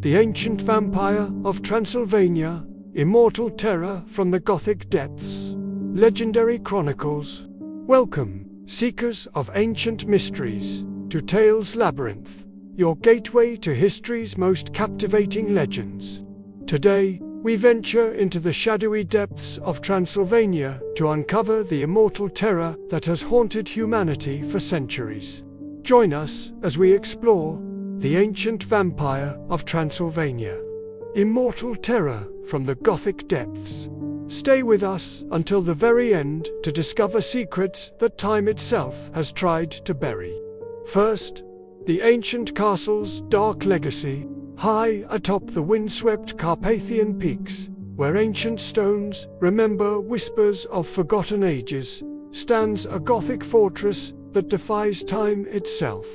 the ancient vampire of Transylvania, immortal terror from the Gothic depths, legendary chronicles. Welcome, seekers of ancient mysteries, to Tales Labyrinth, your gateway to history's most captivating legends. Today, we venture into the shadowy depths of Transylvania to uncover the immortal terror that has haunted humanity for centuries. Join us as we explore the ancient vampire of Transylvania, immortal terror from the Gothic depths. Stay with us until the very end to discover secrets that time itself has tried to bury. First, the ancient castle's dark legacy. High atop the windswept Carpathian peaks, where ancient stones remember whispers of forgotten ages, stands a Gothic fortress that defies time itself.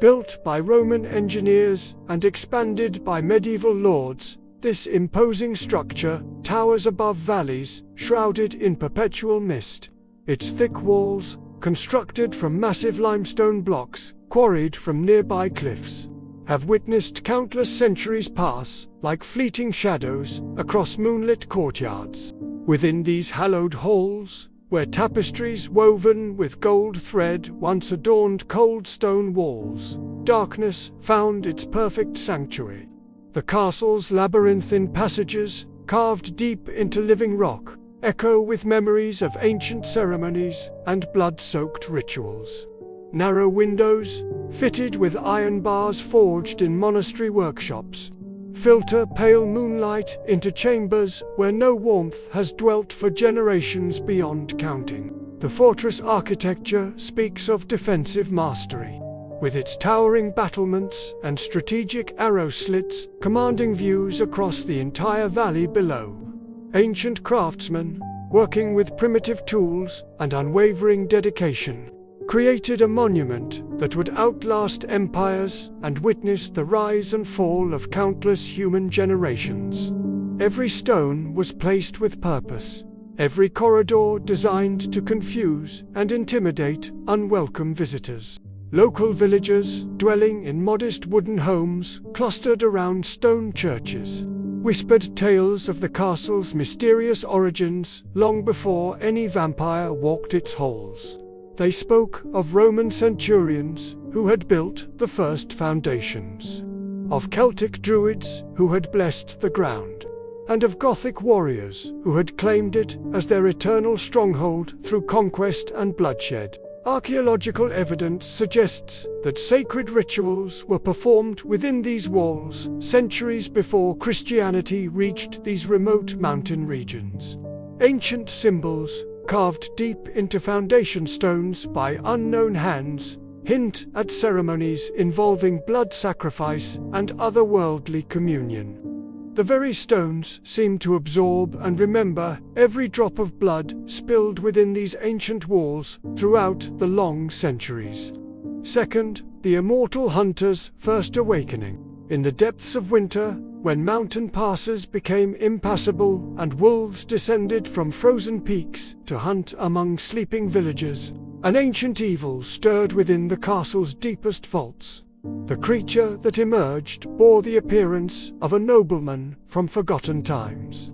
Built by Roman engineers and expanded by medieval lords, this imposing structure towers above valleys shrouded in perpetual mist. Its thick walls, constructed from massive limestone blocks quarried from nearby cliffs, have witnessed countless centuries pass, like fleeting shadows, across moonlit courtyards. Within these hallowed halls, where tapestries woven with gold thread once adorned cold stone walls, darkness found its perfect sanctuary. The castle's labyrinthine passages, carved deep into living rock, echo with memories of ancient ceremonies and blood-soaked rituals. Narrow windows, fitted with iron bars forged in monastery workshops, filter pale moonlight into chambers where no warmth has dwelt for generations beyond counting. The fortress architecture speaks of defensive mastery, with its towering battlements and strategic arrow slits commanding views across the entire valley below. Ancient craftsmen, working with primitive tools and unwavering dedication, created a monument that would outlast empires and witness the rise and fall of countless human generations. Every stone was placed with purpose, every corridor designed to confuse and intimidate unwelcome visitors. Local villagers, dwelling in modest wooden homes clustered around stone churches, whispered tales of the castle's mysterious origins long before any vampire walked its halls. They spoke of Roman centurions who had built the first foundations, of Celtic druids who had blessed the ground, and of Gothic warriors who had claimed it as their eternal stronghold through conquest and bloodshed. Archaeological evidence suggests that sacred rituals were performed within these walls centuries before Christianity reached these remote mountain regions. Ancient symbols, carved deep into foundation stones by unknown hands, hint at ceremonies involving blood sacrifice and otherworldly communion. The very stones seem to absorb and remember every drop of blood spilled within these ancient walls throughout the long centuries. Second, the immortal hunter's first awakening. In the depths of winter, when mountain passes became impassable and wolves descended from frozen peaks to hunt among sleeping villagers, an ancient evil stirred within the castle's deepest vaults. The creature that emerged bore the appearance of a nobleman from forgotten times,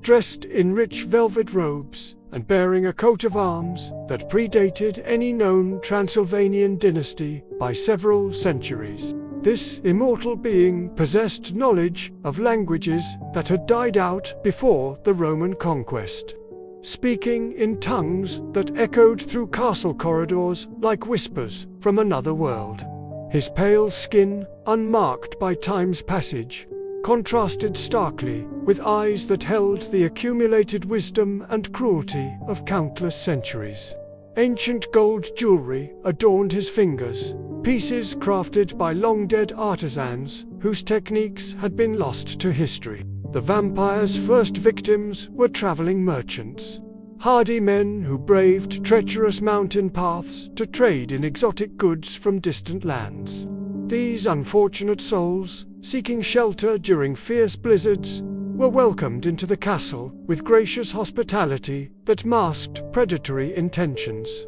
dressed in rich velvet robes and bearing a coat of arms that predated any known Transylvanian dynasty by several centuries. This immortal being possessed knowledge of languages that had died out before the Roman conquest, speaking in tongues that echoed through castle corridors like whispers from another world. His pale skin, unmarked by time's passage, contrasted starkly with eyes that held the accumulated wisdom and cruelty of countless centuries. Ancient gold jewelry adorned his fingers, pieces crafted by long-dead artisans whose techniques had been lost to history. The vampire's first victims were traveling merchants, hardy men who braved treacherous mountain paths to trade in exotic goods from distant lands. These unfortunate souls, seeking shelter during fierce blizzards, were welcomed into the castle with gracious hospitality that masked predatory intentions.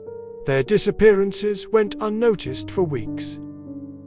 Their disappearances went unnoticed for weeks,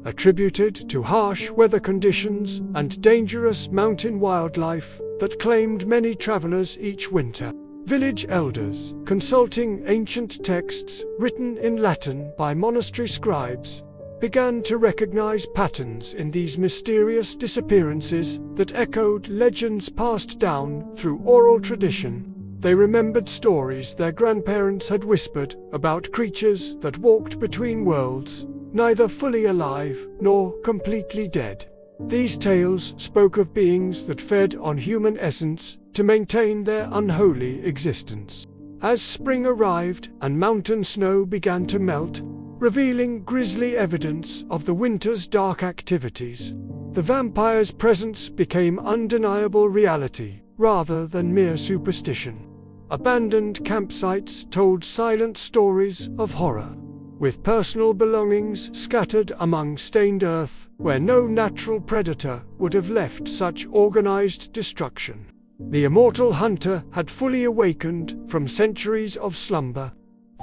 attributed to harsh weather conditions and dangerous mountain wildlife that claimed many travelers each winter. Village elders, consulting ancient texts written in Latin by monastery scribes, began to recognize patterns in these mysterious disappearances that echoed legends passed down through oral tradition. They remembered stories their grandparents had whispered about creatures that walked between worlds, neither fully alive nor completely dead. These tales spoke of beings that fed on human essence to maintain their unholy existence. As spring arrived and mountain snow began to melt, revealing grisly evidence of the winter's dark activities, the vampire's presence became undeniable reality rather than mere superstition. Abandoned campsites told silent stories of horror, with personal belongings scattered among stained earth where no natural predator would have left such organized destruction. The immortal hunter had fully awakened from centuries of slumber.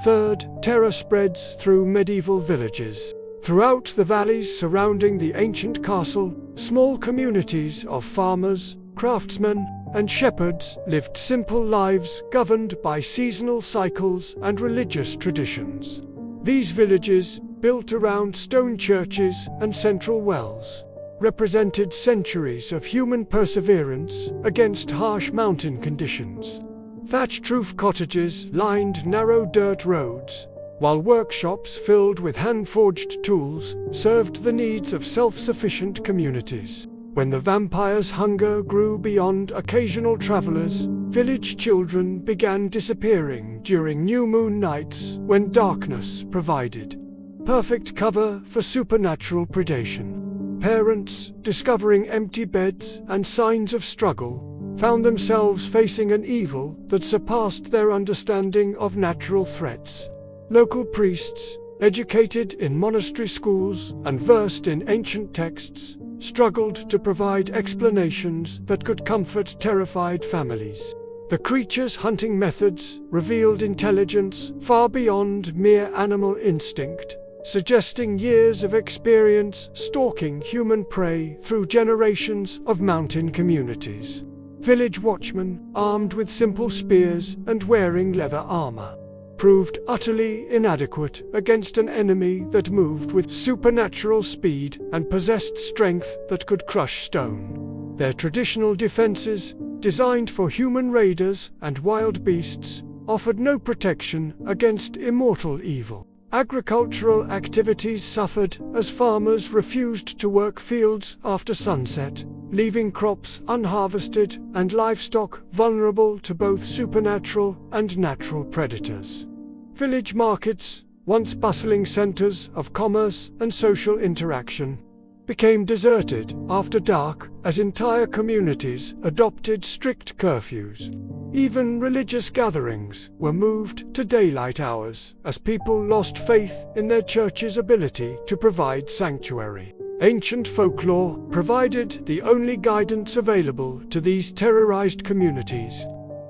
Third, terror spreads through medieval villages. Throughout the valleys surrounding the ancient castle, small communities of farmers, craftsmen, and shepherds lived simple lives governed by seasonal cycles and religious traditions. These villages, built around stone churches and central wells, represented centuries of human perseverance against harsh mountain conditions. Thatched roof cottages lined narrow dirt roads, while workshops filled with hand-forged tools served the needs of self-sufficient communities. When the vampire's hunger grew beyond occasional travelers, village children began disappearing during new moon nights when darkness provided perfect cover for supernatural predation. Parents, discovering empty beds and signs of struggle, found themselves facing an evil that surpassed their understanding of natural threats. Local priests, educated in monastery schools and versed in ancient texts, struggled to provide explanations that could comfort terrified families. The creature's hunting methods revealed intelligence far beyond mere animal instinct, suggesting years of experience stalking human prey through generations of mountain communities. Village watchmen, armed with simple spears and wearing leather armor, proved utterly inadequate against an enemy that moved with supernatural speed and possessed strength that could crush stone. Their traditional defenses, designed for human raiders and wild beasts, offered no protection against immortal evil. Agricultural activities suffered as farmers refused to work fields after sunset, leaving crops unharvested and livestock vulnerable to both supernatural and natural predators. Village markets, once bustling centers of commerce and social interaction, became deserted after dark as entire communities adopted strict curfews. Even religious gatherings were moved to daylight hours as people lost faith in their church's ability to provide sanctuary. Ancient folklore provided the only guidance available to these terrorized communities,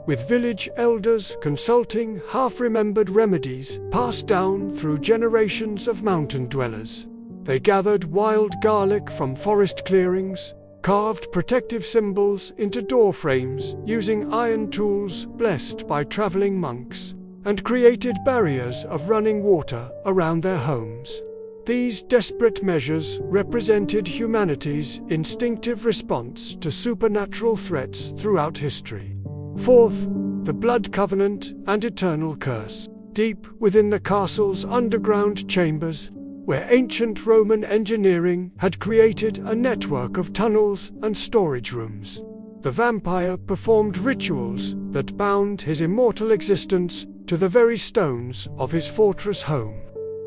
with village elders consulting half-remembered remedies passed down through generations of mountain dwellers. They gathered wild garlic from forest clearings, carved protective symbols into door frames using iron tools blessed by traveling monks, and created barriers of running water around their homes. These desperate measures represented humanity's instinctive response to supernatural threats throughout history. Fourth, the blood covenant and eternal curse. Deep within the castle's underground chambers, where ancient Roman engineering had created a network of tunnels and storage rooms, the vampire performed rituals that bound his immortal existence to the very stones of his fortress home.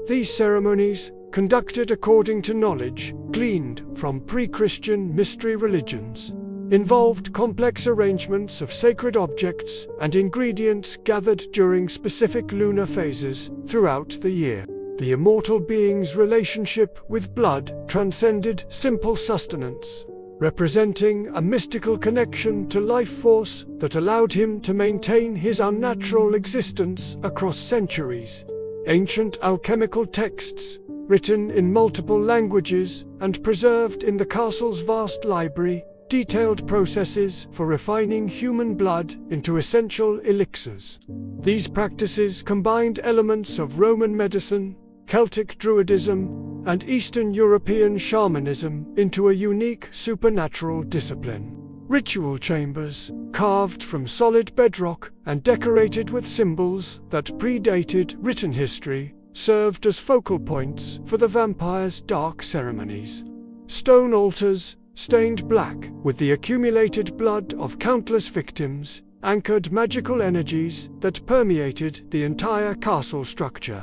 These ceremonies, conducted according to knowledge gleaned from pre-Christian mystery religions, involved complex arrangements of sacred objects and ingredients gathered during specific lunar phases throughout the year. The immortal being's relationship with blood transcended simple sustenance, representing a mystical connection to life force that allowed him to maintain his unnatural existence across centuries. Ancient alchemical texts, written in multiple languages and preserved in the castle's vast library, detailed processes for refining human blood into essential elixirs. These practices combined elements of Roman medicine, Celtic druidism, and Eastern European shamanism into a unique supernatural discipline. Ritual chambers, carved from solid bedrock and decorated with symbols that predated written history, served as focal points for the vampire's dark ceremonies. Stone altars, stained black with the accumulated blood of countless victims, anchored magical energies that permeated the entire castle structure.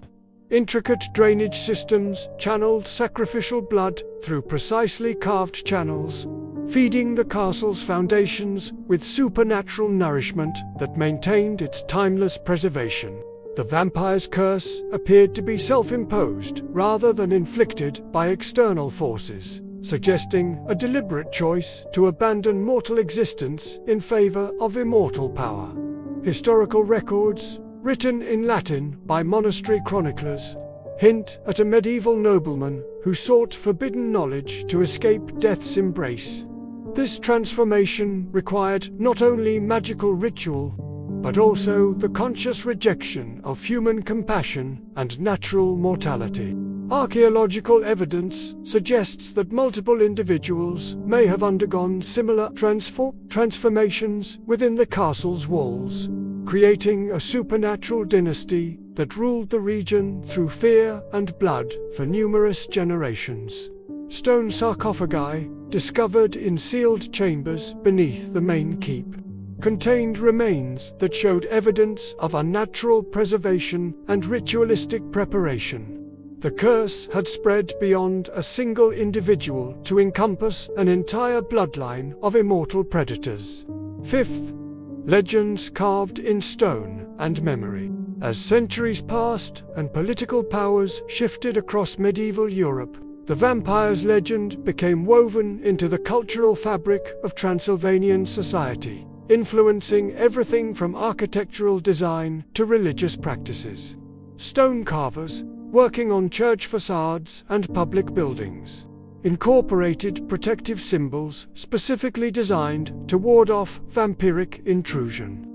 Intricate drainage systems channeled sacrificial blood through precisely carved channels, feeding the castle's foundations with supernatural nourishment that maintained its timeless preservation. The vampire's curse appeared to be self-imposed rather than inflicted by external forces, suggesting a deliberate choice to abandon mortal existence in favor of immortal power. Historical records, written in Latin by monastery chroniclers, hint at a medieval nobleman who sought forbidden knowledge to escape death's embrace. This transformation required not only magical ritual, but also the conscious rejection of human compassion and natural mortality. Archaeological evidence suggests that multiple individuals may have undergone similar transformations within the castle's walls, creating a supernatural dynasty that ruled the region through fear and blood for numerous generations. Stone sarcophagi, discovered in sealed chambers beneath the main keep, contained remains that showed evidence of unnatural preservation and ritualistic preparation. The curse had spread beyond a single individual to encompass an entire bloodline of immortal predators. Fifth, legends carved in stone and memory. As centuries passed and political powers shifted across medieval Europe, the vampire's legend became woven into the cultural fabric of Transylvanian society, influencing everything from architectural design to religious practices. Stone carvers, working on church facades and public buildings, incorporated protective symbols specifically designed to ward off vampiric intrusion.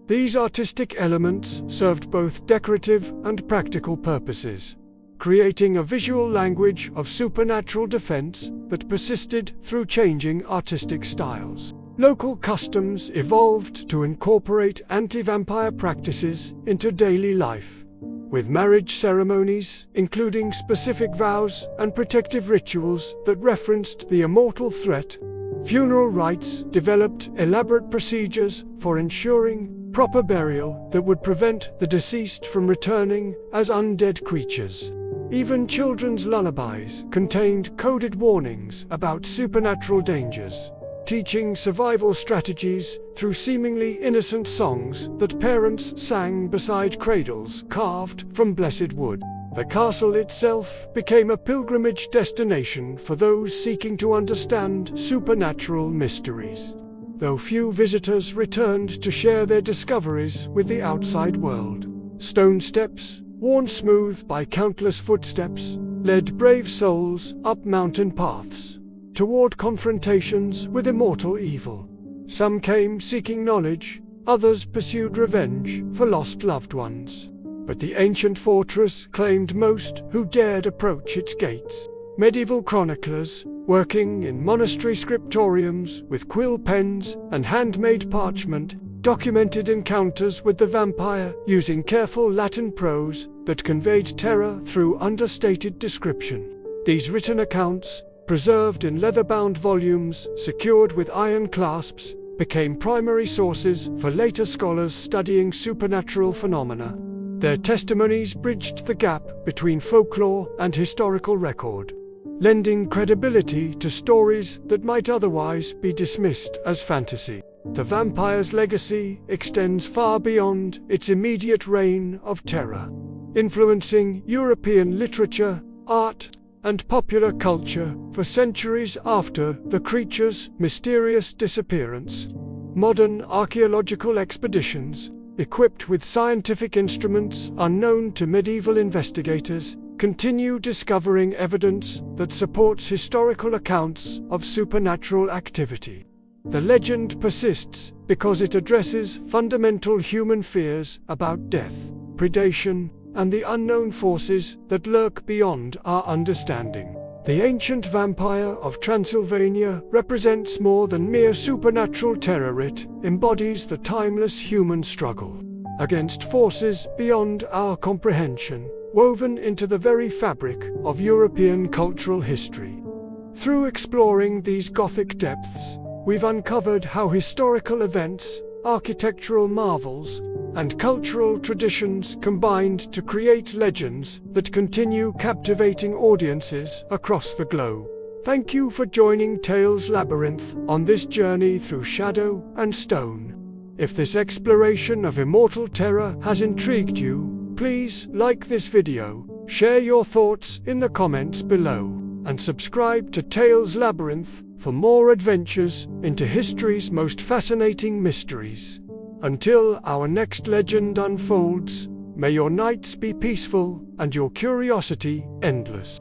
These artistic elements served both decorative and practical purposes, creating a visual language of supernatural defense that persisted through changing artistic styles. Local customs evolved to incorporate anti-vampire practices into daily life, with marriage ceremonies including specific vows and protective rituals that referenced the immortal threat. Funeral rites developed elaborate procedures for ensuring proper burial that would prevent the deceased from returning as undead creatures. Even children's lullabies contained coded warnings about supernatural dangers, teaching survival strategies through seemingly innocent songs that parents sang beside cradles carved from blessed wood. The castle itself became a pilgrimage destination for those seeking to understand supernatural mysteries, though few visitors returned to share their discoveries with the outside world. Stone steps, worn smooth by countless footsteps, led brave souls up mountain paths toward confrontations with immortal evil. Some came seeking knowledge, others pursued revenge for lost loved ones. But the ancient fortress claimed most who dared approach its gates. Medieval chroniclers, working in monastery scriptoriums with quill pens and handmade parchment, documented encounters with the vampire using careful Latin prose that conveyed terror through understated description. These written accounts, preserved in leather-bound volumes secured with iron clasps, became primary sources for later scholars studying supernatural phenomena. Their testimonies bridged the gap between folklore and historical record, lending credibility to stories that might otherwise be dismissed as fantasy. The vampire's legacy extends far beyond its immediate reign of terror, influencing European literature, art, and popular culture for centuries after the creature's mysterious disappearance. Modern archaeological expeditions, equipped with scientific instruments unknown to medieval investigators, continue discovering evidence that supports historical accounts of supernatural activity. The legend persists because it addresses fundamental human fears about death, predation, and the unknown forces that lurk beyond our understanding. The ancient vampire of Transylvania represents more than mere supernatural terror. It embodies the timeless human struggle against forces beyond our comprehension, woven into the very fabric of European cultural history. Through exploring these Gothic depths, we've uncovered how historical events, architectural marvels, and cultural traditions combined to create legends that continue captivating audiences across the globe. Thank you for joining Tales Labyrinth on this journey through shadow and stone. If this exploration of immortal terror has intrigued you, please like this video, share your thoughts in the comments below, and subscribe to Tales Labyrinth for more adventures into history's most fascinating mysteries. Until our next legend unfolds, may your nights be peaceful and your curiosity endless.